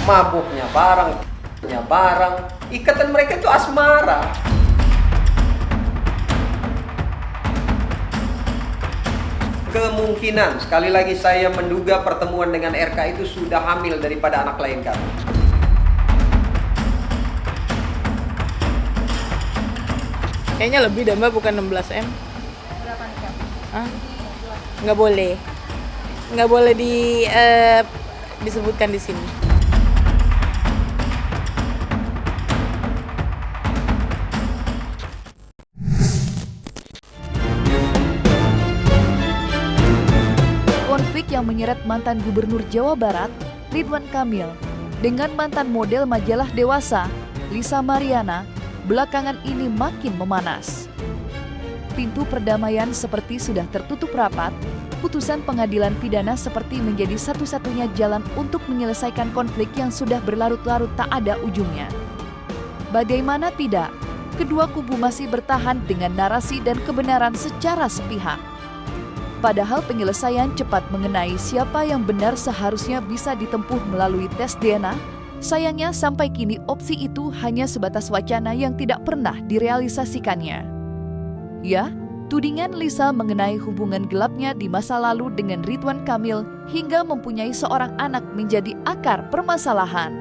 mabuknya bareng, ikatan mereka itu asmara. Kemungkinan, sekali lagi saya menduga pertemuan dengan RK itu sudah hamil daripada anak lain kami. Kayaknya lebih dah Mbak, bukan 16M. Berapa nih Kak? Hah? Nggak boleh. Nggak boleh disebutkan di sini. Konflik yang menyeret mantan Gubernur Jawa Barat, Ridwan Kamil, dengan mantan model majalah Dewasa, Lisa Mariana, belakangan ini makin memanas. Pintu perdamaian seperti sudah tertutup rapat, putusan pengadilan pidana seperti menjadi satu-satunya jalan untuk menyelesaikan konflik yang sudah berlarut-larut tak ada ujungnya. Bagaimana tidak, kedua kubu masih bertahan dengan narasi dan kebenaran secara sepihak. Padahal penyelesaian cepat mengenai siapa yang benar seharusnya bisa ditempuh melalui tes DNA, sayangnya sampai kini opsi itu hanya sebatas wacana yang tidak pernah direalisasikannya. Ya, tudingan Lisa mengenai hubungan gelapnya di masa lalu dengan Ridwan Kamil hingga mempunyai seorang anak menjadi akar permasalahan.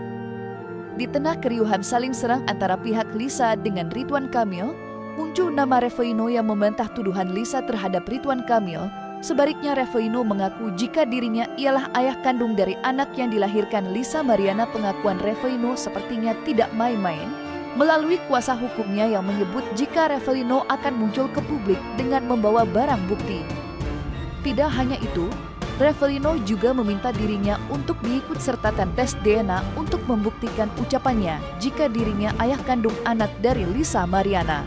Di tengah keriuhan saling serang antara pihak Lisa dengan Ridwan Kamil, muncul nama Revoino yang membantah tuduhan Lisa terhadap Ridwan Kamil. Sebaliknya Revoino mengaku jika dirinya ialah ayah kandung dari anak yang dilahirkan Lisa Mariana. Pengakuan Revoino sepertinya tidak main-main, melalui kuasa hukumnya yang menyebut jika Revoino akan muncul ke publik dengan membawa barang bukti. Tidak hanya itu, Revoino juga meminta dirinya untuk diikut sertakan tes DNA untuk membuktikan ucapannya jika dirinya ayah kandung anak dari Lisa Mariana.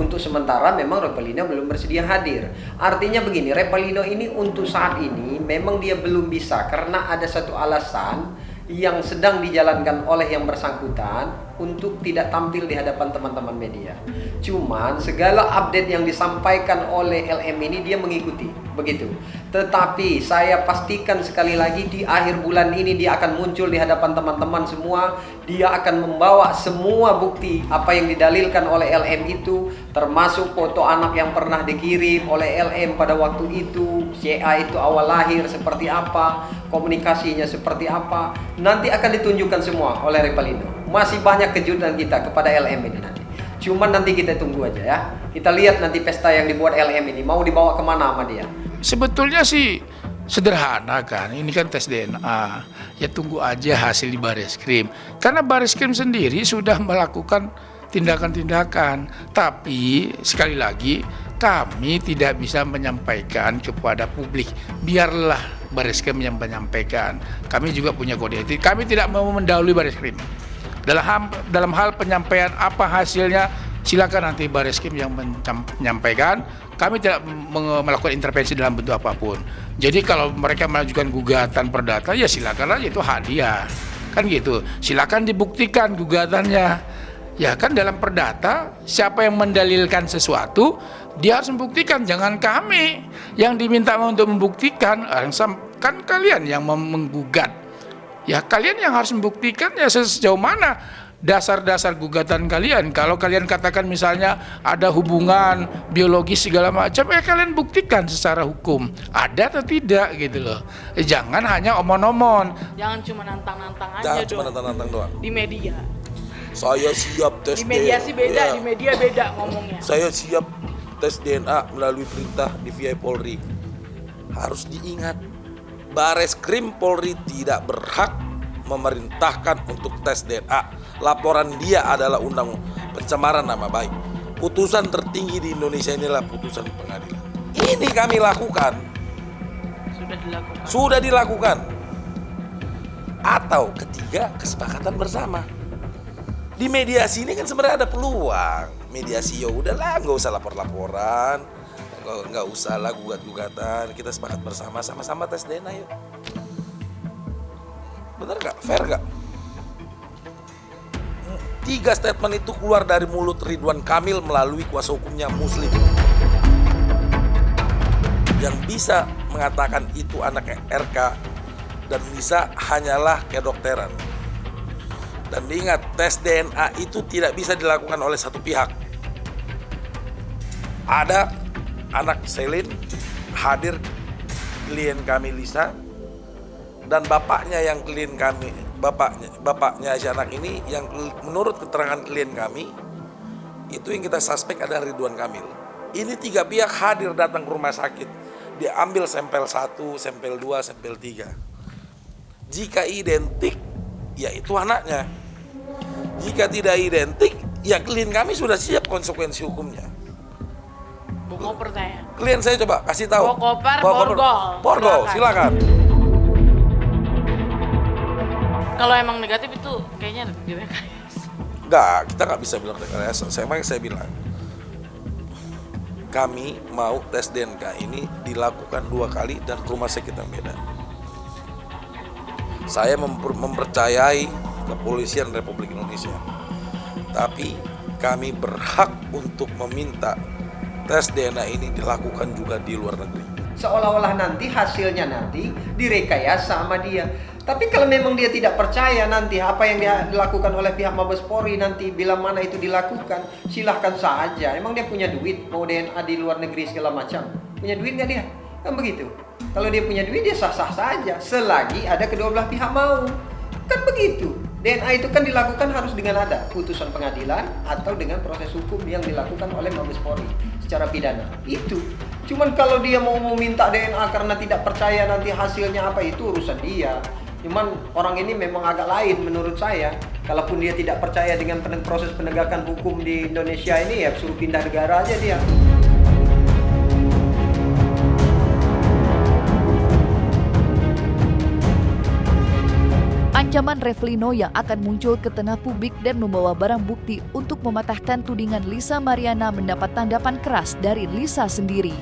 Untuk sementara memang Revalino belum bersedia hadir. Artinya begini, Revalino ini untuk saat ini memang dia belum bisa karena ada satu alasan yang sedang dijalankan oleh yang bersangkutan untuk tidak tampil di hadapan teman-teman media. Cuman segala update yang disampaikan oleh LM ini dia mengikuti, begitu. Tetapi saya pastikan sekali lagi di akhir bulan ini dia akan muncul di hadapan teman-teman semua. Dia akan membawa semua bukti apa yang didalilkan oleh LM itu, termasuk foto anak yang pernah dikirim oleh LM pada waktu itu, CA itu awal lahir seperti apa, komunikasinya seperti apa. Nanti akan ditunjukkan semua oleh Revalino. Masih banyak kejutan kita kepada LM ini nanti. Cuman nanti kita tunggu aja ya. Kita lihat nanti pesta yang dibuat LM ini mau dibawa kemana sama dia. Sebetulnya sih sederhana kan, ini kan tes DNA. Ya tunggu aja hasil di Bareskrim. Karena Bareskrim sendiri sudah melakukan tindakan-tindakan. Tapi sekali lagi kami tidak bisa menyampaikan kepada publik. Biarlah Bareskrim yang menyampaikan. Kami juga punya kode etik. Kami tidak mau mendahului Bareskrim. Dalam hal penyampaian apa hasilnya, silakan nanti Bareskrim yang menyampaikan. Kami tidak melakukan intervensi dalam bentuk apapun. Jadi kalau mereka mengajukan gugatan perdata, ya silakan aja, itu hak dia. Kan gitu. Silakan dibuktikan gugatannya. Ya kan dalam perdata, siapa yang mendalilkan sesuatu, dia harus membuktikan. Jangan kami yang diminta untuk membuktikan, kan kalian yang menggugat. Ya kalian yang harus membuktikan ya sejauh mana dasar-dasar gugatan kalian. Kalau kalian katakan misalnya ada hubungan biologis segala macam, ya kalian buktikan secara hukum ada atau tidak gitu loh. Jangan hanya omon-omon. Jangan cuma nantang-nantang aja. Jangan dong. cuma nantang-nantang doang. Di media. Saya siap tes Di media sih beda, ya. di media beda ngomongnya. Saya siap tes DNA melalui perintah DVI Polri. Harus diingat, Bareskrim Polri tidak berhak memerintahkan untuk tes DNA. Laporan dia adalah undang pencemaran nama baik. Putusan tertinggi di Indonesia inilah putusan pengadilan. Ini kami lakukan. Sudah dilakukan. Atau ketiga, kesepakatan bersama. Di mediasi ini kan sebenarnya ada peluang. Mediasi ya udahlah, nggak usah lapor-laporan, nggak usah lah gugat-gugatan. Kita sepakat bersama, sama-sama tes DNA yuk. Bener gak? Fair gak? 3 statement itu keluar dari mulut Ridwan Kamil melalui kuasa hukumnya Muslim. Yang bisa mengatakan itu anak RK dan Lisa hanyalah kedokteran. Dan diingat, tes DNA itu tidak bisa dilakukan oleh satu pihak. Ada anak Selin hadir, klien kami Lisa, dan bapaknya yang klien kami, bapaknya si anak ini yang menurut keterangan klien kami itu yang kita suspek adalah Ridwan Kamil. Ini 3 pihak hadir datang ke rumah sakit. Diambil sampel 1, sampel 2, sampel 3. Jika identik, ya itu anaknya. Jika tidak identik, ya klien kami sudah siap konsekuensi hukumnya. Mau percaya. Klien saya coba kasih tahu. Bokopar, Borgol, Borgol. silakan. Kalau emang negatif itu kayaknya direkayasa. Enggak, kita nggak bisa bilang rekayasa. Saya bilang, kami mau tes DNA ini dilakukan 2 kali dan rumah sakit yang beda. Saya mempercayai kepolisian Republik Indonesia, tapi kami berhak untuk meminta tes DNA ini dilakukan juga di luar negeri. Seolah-olah nanti hasilnya nanti direkayasa sama dia. Tapi kalau memang dia tidak percaya nanti apa yang dia dilakukan oleh pihak Mabes Polri nanti bila mana itu dilakukan, silahkan saja. Emang dia punya duit mau DNA di luar negeri segala macam? Punya duit nggak dia? Kan begitu. Kalau dia punya duit dia sah-sah saja selagi ada kedua belah pihak mau. Kan begitu. DNA itu kan dilakukan harus dengan ada putusan pengadilan atau dengan proses hukum yang dilakukan oleh Mabes Polri secara pidana. Itu. Cuman kalau dia mau meminta DNA karena tidak percaya nanti hasilnya apa, itu urusan dia. Cuman orang ini memang agak lain menurut saya. Kalaupun dia tidak percaya dengan proses penegakan hukum di Indonesia ini, ya suruh pindah negara aja dia. Ancaman Revlino yang akan muncul ke tengah publik dan membawa barang bukti untuk mematahkan tudingan Lisa Mariana mendapat tanggapan keras dari Lisa sendiri.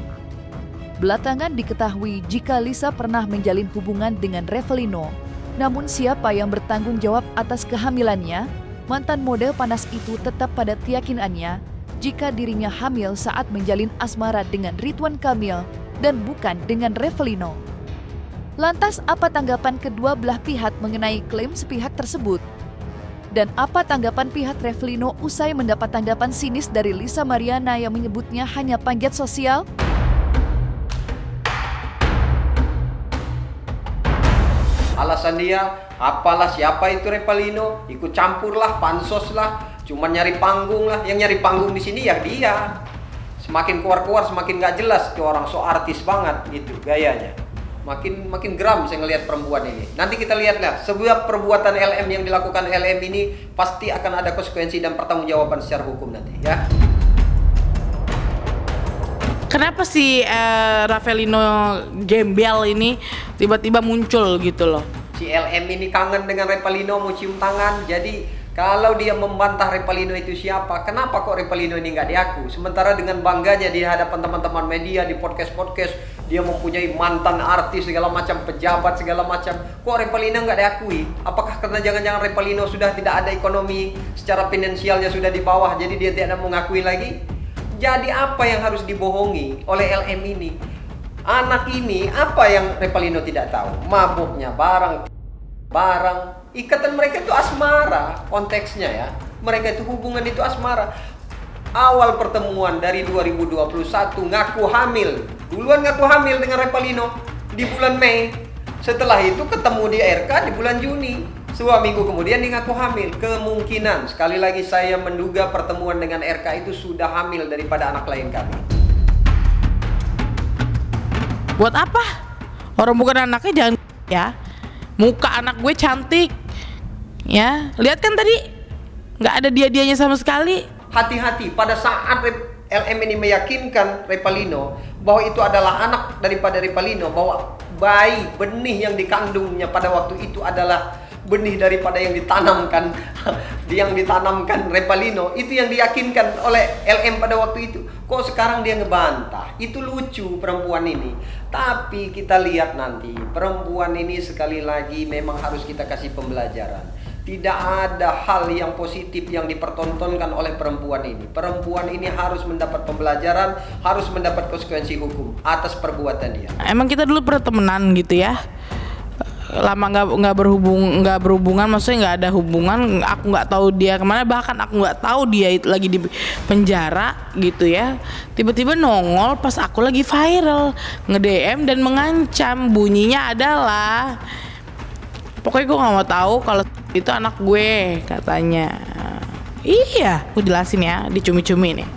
Belakangan diketahui jika Lisa pernah menjalin hubungan dengan Revlino. Namun siapa yang bertanggung jawab atas kehamilannya? Mantan model panas itu tetap pada keyakinannya jika dirinya hamil saat menjalin asmara dengan Ridwan Kamil dan bukan dengan Revlino. Lantas apa tanggapan kedua belah pihak mengenai klaim sepihak tersebut? Dan apa tanggapan pihak Revlino usai mendapat tanggapan sinis dari Lisa Mariana yang menyebutnya hanya panjat sosial? Alasan dia, apalah siapa itu Revlino, ikut campur lah, pansos lah, cuman nyari panggung lah. Yang nyari panggung di sini ya dia. Semakin keluar-keluar semakin gak jelas tuh orang, so artis banget gitu gayanya. Makin geram saya ngelihat perempuan ini. Nanti kita lihatlah sebuah perbuatan LM yang dilakukan LM ini pasti akan ada konsekuensi dan pertanggungjawaban secara hukum nanti ya. Kenapa si Revlino gembel ini tiba-tiba muncul gitu loh? Si LM ini kangen dengan Revlino, mau cium tangan. Jadi kalau dia membantah Revlino itu siapa, kenapa kok Revlino ini nggak diaku? Sementara dengan bangganya di hadapan teman-teman media, di podcast-podcast, dia mempunyai mantan artis segala macam, pejabat segala macam. Kok Revlino nggak diakui? Apakah karena jangan-jangan Revlino sudah tidak ada ekonomi, secara finansialnya sudah di bawah, jadi dia tidak mengakui lagi? Jadi apa yang harus dibohongi oleh LM ini? Anak ini apa yang Revlino tidak tahu? Mabuknya barang, ikatan mereka itu asmara konteksnya ya. Mereka itu hubungan itu asmara. Awal pertemuan dari 2021 ngaku hamil. Duluan ngaku hamil dengan Revlino di bulan Mei. Setelah itu ketemu di RK di bulan Juni. 2 minggu kemudian dia ngaku hamil. Kemungkinan sekali lagi saya menduga pertemuan dengan RK itu sudah hamil daripada anak lain kami. Buat apa? Orang bukan anaknya jangan ya. Muka anak gue cantik. Ya, lihat kan tadi nggak ada dia-dianya sama sekali. Hati-hati pada saat LM ini meyakinkan Revlino bahwa itu adalah anak daripada Revlino, bahwa bayi benih yang dikandungnya pada waktu itu adalah benih daripada yang ditanamkan Revlino, itu yang diyakinkan oleh LM pada waktu itu. Kok sekarang dia ngebantah? Itu lucu perempuan ini. Tapi kita lihat nanti perempuan ini sekali lagi memang harus kita kasih pembelajaran. Tidak ada hal yang positif yang dipertontonkan oleh perempuan ini. Perempuan ini harus mendapat pembelajaran, harus mendapat konsekuensi hukum atas perbuatan dia. Emang kita dulu pernah temenan gitu ya, lama nggak berhubungan, maksudnya nggak ada hubungan. Aku nggak tahu dia kemana, bahkan aku nggak tahu dia itu lagi di penjara gitu ya. Tiba-tiba nongol pas aku lagi viral, nge-DM dan mengancam. Bunyinya adalah, pokoknya gue nggak mau tahu kalau itu anak gue, katanya. Iya, aku jelasin ya, dicumi-cumi nih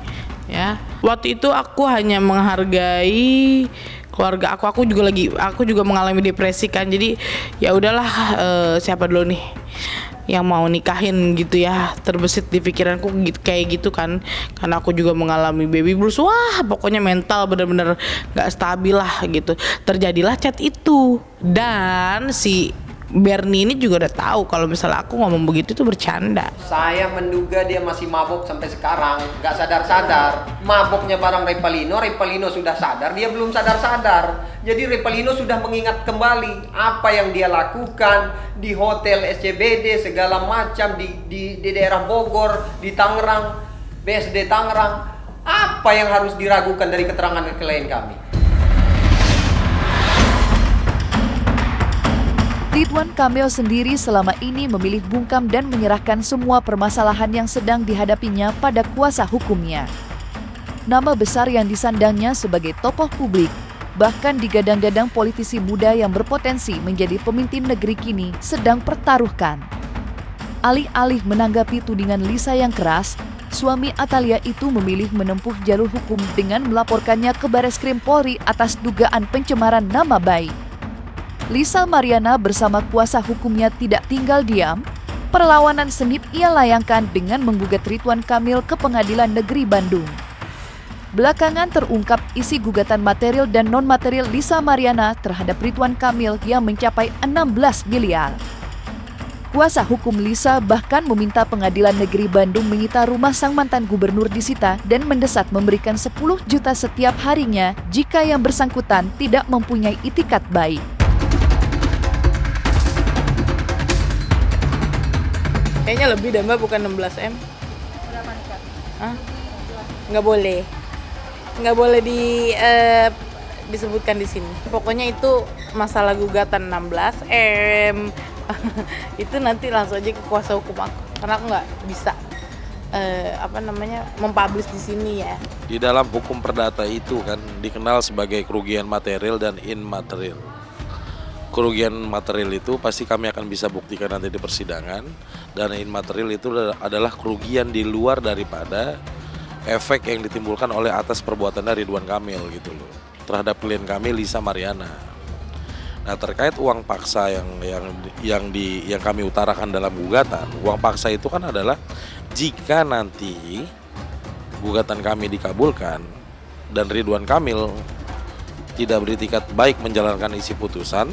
ya. Waktu itu aku hanya menghargai keluarga aku juga mengalami depresi kan. Jadi ya udahlah, siapa dulu nih yang mau nikahin gitu ya, terbesit di pikiranku kayak gitu kan. Karena aku juga mengalami baby blues. Wah, pokoknya mental bener-bener gak stabil lah gitu. Terjadilah chat itu. Dan si Bernie ini juga udah tahu kalau misalnya aku ngomong begitu itu bercanda. Saya menduga dia masih mabok sampai sekarang, nggak sadar-sadar. Maboknya bareng Repalino sudah sadar, dia belum sadar-sadar. Jadi Repalino sudah mengingat kembali apa yang dia lakukan di hotel SCBD segala macam di daerah Bogor, di Tangerang, BSD Tangerang. Apa yang harus diragukan dari keterangan klien kami? Ridwan Kamil sendiri selama ini memilih bungkam dan menyerahkan semua permasalahan yang sedang dihadapinya pada kuasa hukumnya. Nama besar yang disandangnya sebagai tokoh publik, bahkan digadang-gadang politisi muda yang berpotensi menjadi pemimpin negeri kini sedang pertaruhkan. Alih-alih menanggapi tudingan Lisa yang keras, suami Atalia itu memilih menempuh jalur hukum dengan melaporkannya ke Bareskrim Polri atas dugaan pencemaran nama baik. Lisa Mariana bersama kuasa hukumnya tidak tinggal diam. Perlawanan sengit ia layangkan dengan menggugat Ridwan Kamil ke Pengadilan Negeri Bandung. Belakangan terungkap isi gugatan material dan non-material Lisa Mariana terhadap Ridwan Kamil yang mencapai 16 miliar. Kuasa hukum Lisa bahkan meminta Pengadilan Negeri Bandung menyita rumah sang mantan gubernur disita dan mendesak memberikan 10 juta setiap harinya jika yang bersangkutan tidak mempunyai itikat baik. Kayaknya lebih deh Mbak, bukan 16M. Berapa nih Kak? Hah? Nggak boleh disebutkan di sini. Pokoknya itu masalah gugatan 16M. Itu nanti langsung aja ke kuasa hukum aku, karena aku nggak bisa mempublish di sini ya. Di dalam hukum perdata itu kan dikenal sebagai kerugian material dan immaterial. Kerugian material itu pasti kami akan bisa buktikan nanti di persidangan, dan immaterial itu adalah kerugian di luar daripada efek yang ditimbulkan oleh atas perbuatan Ridwan Kamil gitu loh terhadap klien kami Lisa Mariana. Nah, terkait uang paksa yang kami utarakan dalam gugatan, uang paksa itu kan adalah jika nanti gugatan kami dikabulkan dan Ridwan Kamil tidak beritikat baik menjalankan isi putusan,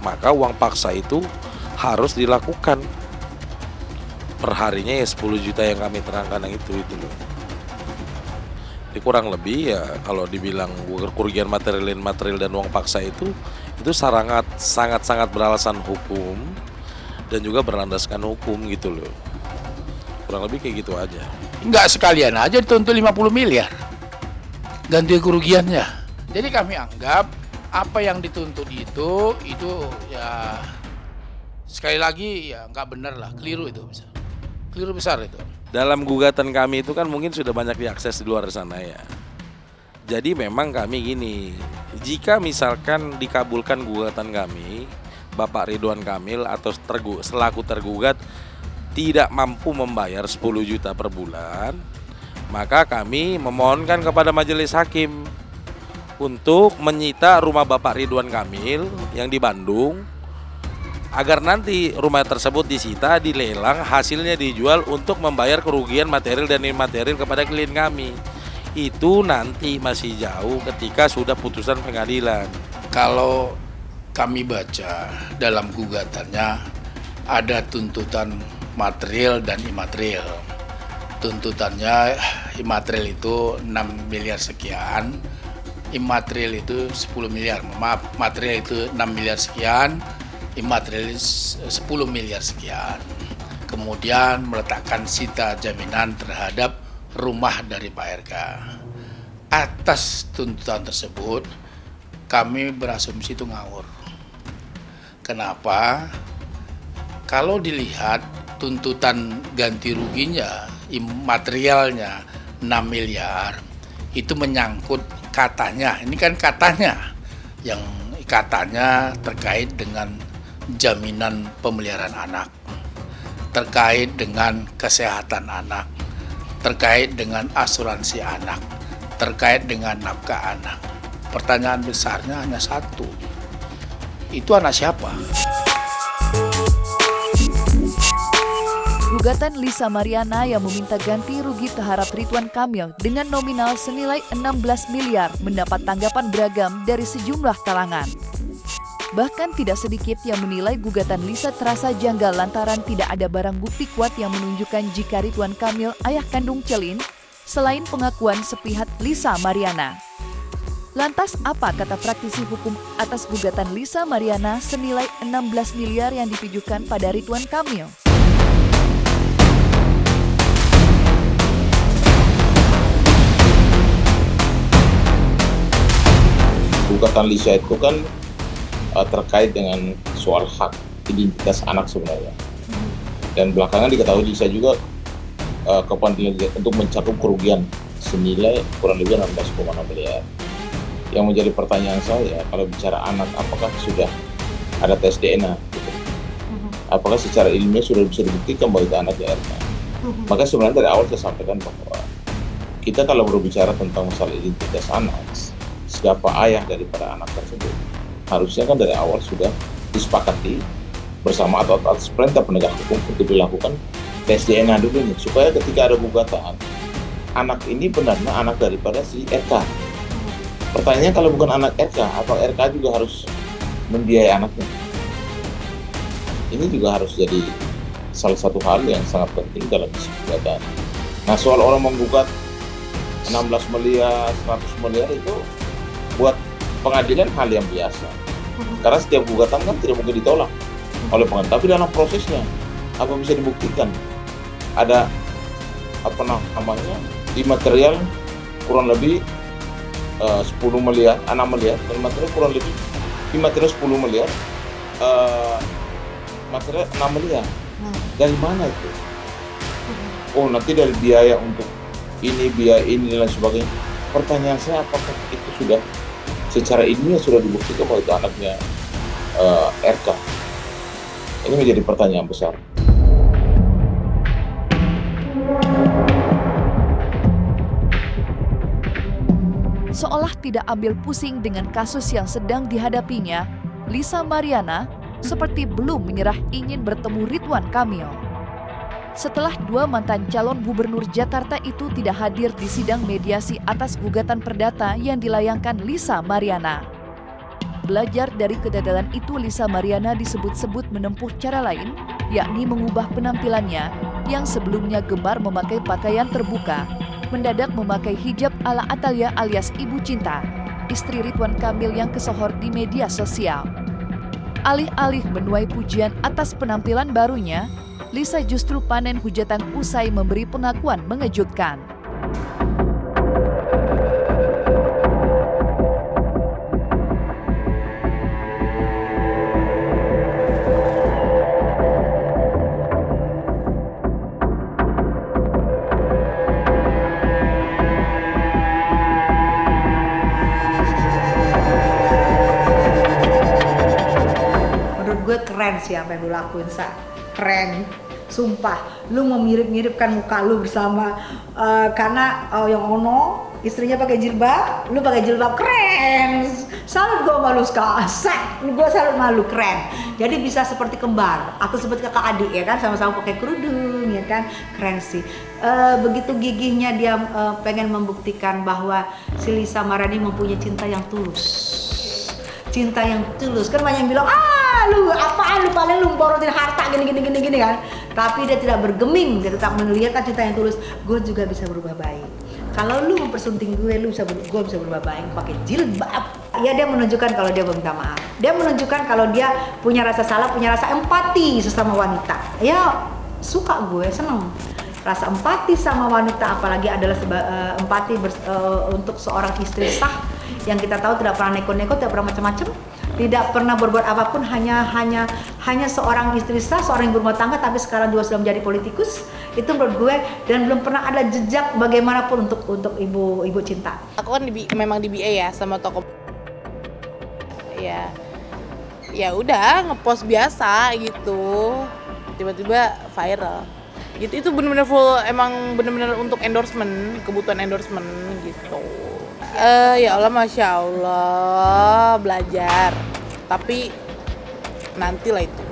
maka uang paksa itu harus dilakukan. Perharinya ya 10 juta yang kami terangkan yang itu loh. Jadi kurang lebih ya kalau dibilang kerugian material dan uang paksa itu sangat beralasan hukum dan juga berlandaskan hukum gitu loh. Kurang lebih kayak gitu aja. Enggak sekalian aja dituntut 50 miliar ganti kerugiannya. Jadi kami anggap apa yang dituntut itu ya sekali lagi ya nggak benar lah, keliru besar itu. Dalam gugatan kami itu kan mungkin sudah banyak diakses di luar sana ya. Jadi memang kami gini, jika misalkan dikabulkan gugatan kami, Bapak Ridwan Kamil atau selaku tergugat tidak mampu membayar 10 juta per bulan, maka kami memohonkan kepada majelis hakim untuk menyita rumah Bapak Ridwan Kamil yang di Bandung, agar nanti rumah tersebut disita, dilelang, hasilnya dijual untuk membayar kerugian material dan immaterial kepada klien kami. Itu nanti masih jauh ketika sudah putusan pengadilan. Kalau kami baca dalam gugatannya ada tuntutan material dan imaterial. Tuntutannya imaterial itu 6 miliar sekian, imaterial itu 10 miliar. Maaf, material itu 6 miliar sekian, imaterial 10 miliar sekian. kemudian meletakkan sita jaminan terhadap rumah dari Pak RK. Atas tuntutan tersebut, kami berasumsi itu ngawur. Kenapa? Kalau dilihat tuntutan ganti ruginya, materialnya 6 miliar, itu menyangkut katanya, ini kan katanya, yang katanya terkait dengan jaminan pemeliharaan anak, terkait dengan kesehatan anak, terkait dengan asuransi anak, terkait dengan nafkah anak. Pertanyaan besarnya hanya satu, itu anak siapa? Gugatan Lisa Mariana yang meminta ganti rugi terhadap Ridwan Kamil dengan nominal senilai 16 miliar mendapat tanggapan beragam dari sejumlah kalangan. Bahkan tidak sedikit yang menilai gugatan Lisa terasa janggal lantaran tidak ada barang bukti kuat yang menunjukkan jika Ridwan Kamil ayah kandung Celin selain pengakuan sepihak Lisa Mariana. Lantas apa kata praktisi hukum atas gugatan Lisa Mariana senilai 16 miliar yang ditujukan pada Ridwan Kamil? Gugatan Lisa itu kan terkait dengan soal hak identitas anak sebenarnya. Dan belakangan diketahui Lisa juga ke pengadilan untuk mencakup kerugian senilai kurang lebih 16,6 miliar. Yang menjadi pertanyaan saya, kalau bicara anak, apakah sudah ada tes DNA? Gitu? Apakah secara ilmiah sudah bisa dibuktikan bahwa itu anaknya RK? Maka sebenarnya dari awal saya sampaikan bahwa kita kalau berbicara tentang masalah identitas anak, siapa ayah daripada anak tersebut, harusnya kan dari awal sudah disepakati bersama atau atas perintah penegak hukum untuk dilakukan tes DNA dulu nih, supaya ketika ada gugatan, anak ini benarnya anak daripada si RK. Pertanyaannya, kalau bukan anak RK, atau RK juga harus membiayai anaknya? Ini juga harus jadi salah satu hal yang sangat penting dalam gugatan. Nah, soal orang menggugat 16 miliar, 100 miliar itu buat pengadilan hal yang biasa. Karena setiap gugatan kan tidak mungkin ditolak oleh pengadilan. Tapi dalam prosesnya, apa bisa dibuktikan? Ada di material kurang lebih 10 miliar, 6 miliar, dan material kurang lebih di material 10 miliar, material 6 miliar. Dari mana itu? Oh, nanti dari biaya untuk ini, biaya ini, dan lain sebagainya. Pertanyaan saya, apakah itu sudah secara ilmiah sudah dibuktikan bahwa itu anaknya RK? Ini menjadi pertanyaan besar. Seolah tidak ambil pusing dengan kasus yang sedang dihadapinya, Lisa Mariana seperti belum menyerah ingin bertemu Ridwan Kamil. Setelah dua mantan calon gubernur Jakarta itu tidak hadir di sidang mediasi atas gugatan perdata yang dilayangkan Lisa Mariana. Belajar dari kegagalan itu, Lisa Mariana disebut-sebut menempuh cara lain, yakni mengubah penampilannya yang sebelumnya gemar memakai pakaian terbuka, mendadak memakai hijab ala Atalia alias Ibu Cinta, istri Ridwan Kamil yang kesohor di media sosial. Alih-alih menuai pujian atas penampilan barunya, Lisa justru panen hujatan usai memberi pengakuan mengejutkan. Menurut gue keren sih apa yang lu lakuin, Sa. Keren, sumpah. Lu mau mirip-miripkan muka lu bersama karena yang ono istrinya pakai jilbab, lu pakai jilbab, keren. Salut gue malu sekali, gue salut malu, keren. Jadi bisa seperti kembar atau seperti kakak adik ya kan, sama-sama pakai kerudung ya kan, keren sih. Begitu gigihnya dia pengen membuktikan bahwa si Lisa Mariana mempunyai cinta yang tulus. Cinta yang tulus, kan banyak yang bilang, lu apaan, lu paling lu borotin harta gini kan. Tapi dia tidak bergeming, dia tetap melihat cinta yang tulus. Gue juga bisa berubah baik. Kalau lu mempersunting gue, gue bisa berubah baik pakai jilbab. Ya, dia menunjukkan kalau dia meminta maaf. Dia menunjukkan kalau dia punya rasa salah, punya rasa empati sesama wanita. Ya, suka gue, seneng. Rasa empati sama wanita, apalagi adalah empati untuk seorang istri sah yang kita tahu tidak pernah neko-neko, tidak pernah macam-macam, tidak pernah berbuat apapun, hanya seorang istri sah, seorang ibu rumah tangga, tapi sekarang juga sudah menjadi politikus. Itu menurut gue, dan belum pernah ada jejak bagaimanapun untuk ibu cinta. Aku kan memang di BA ya sama toko. Ya udah ngepost biasa gitu, tiba-tiba viral. Gitu, itu benar-benar full, emang benar-benar untuk endorsement, kebutuhan endorsement gitu. Ya Allah, Masya Allah, belajar. Tapi nantilah itu.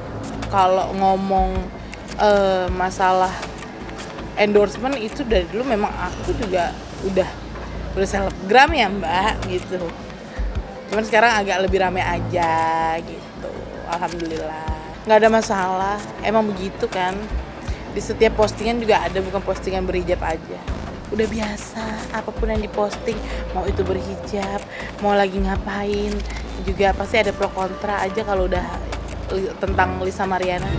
Kalau ngomong masalah endorsement itu dari dulu memang aku juga udah selebgram ya Mbak gitu. Cuman sekarang agak lebih rame aja gitu. Alhamdulillah. Nggak ada masalah. Emang begitu kan. Di setiap postingan juga ada, bukan postingan berhijab aja. Udah biasa, apapun yang diposting, mau itu berhijab, mau lagi ngapain, juga pasti ada pro kontra aja kalau udah tentang Lisa Mariana.